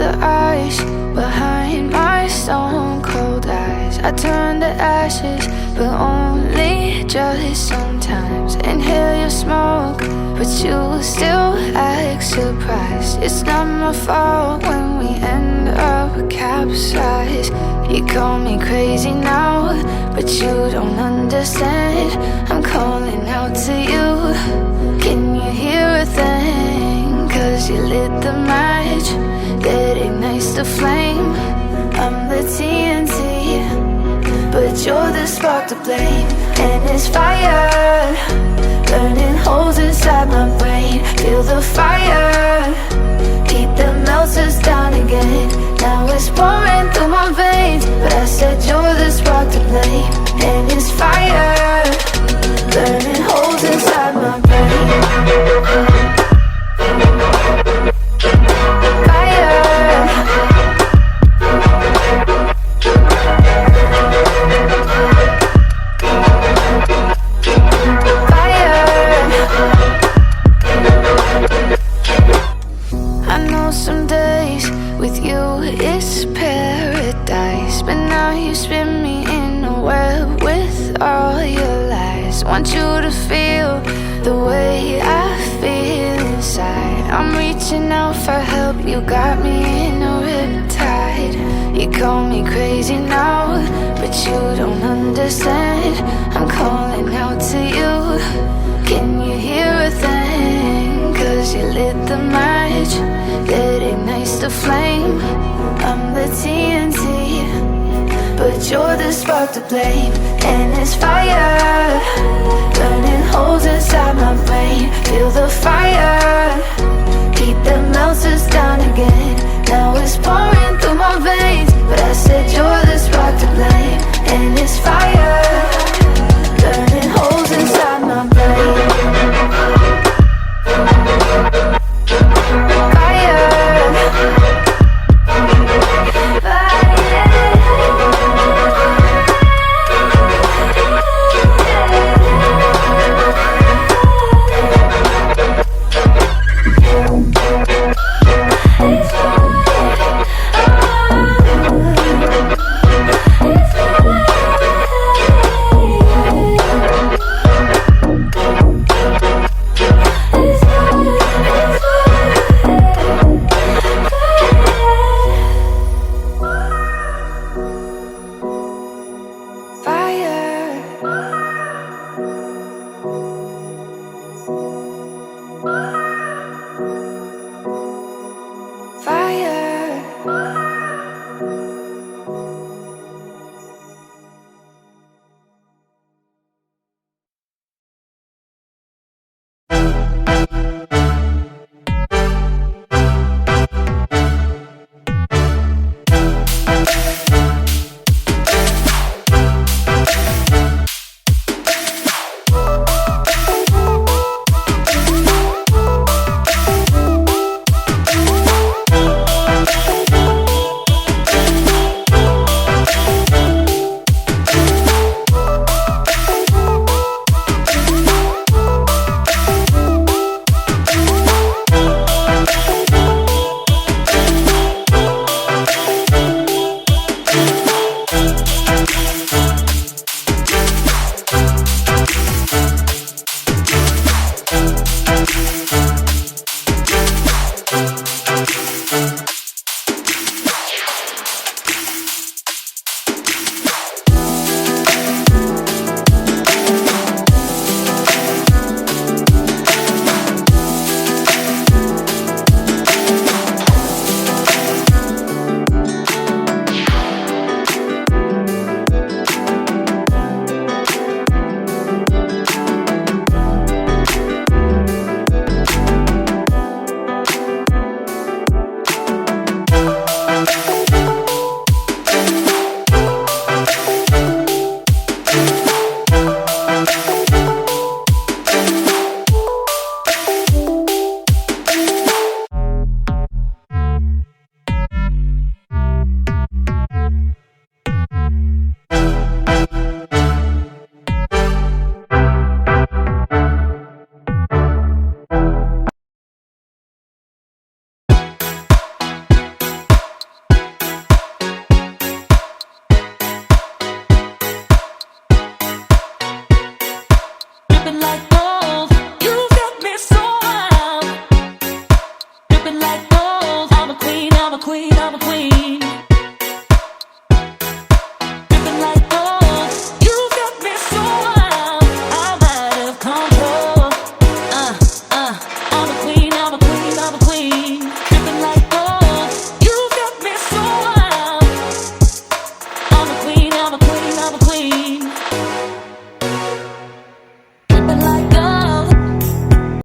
the ice behind my stone cold eyes. I turn to ashes, but only just sometimes. Inhale your smoke, but you still act surprised. It's not my fault when we end up capsized. You call me crazy now, but you don't understand. I'm calling out to you. Can you hear a thing? 'Cause you lit the match that ignites the flame. I'm the TNT, but you're the spark to blame. And it's fire, burning holes inside my brain. Feel the fire, heat that melts us down again. Now it's pouring through my veins, but I said you're the spark to blame. And it's fire, burning holes inside my brain. Want you to feel the way I feel inside. I'm reaching out for help, you got me in a riptide. You call me crazy now, but you don't understand. I'm calling out to you. Can you hear a thing? 'Cause you lit the match that ignites the flame. I'm the TNT, but you're the spark to blame. And it's fire, burning holes inside my brain. Feel the fire, heat that melts us down again. Now it's pouring through my veins, but I said you're the spark to blame. And it's fire, burning holes inside my brain. been like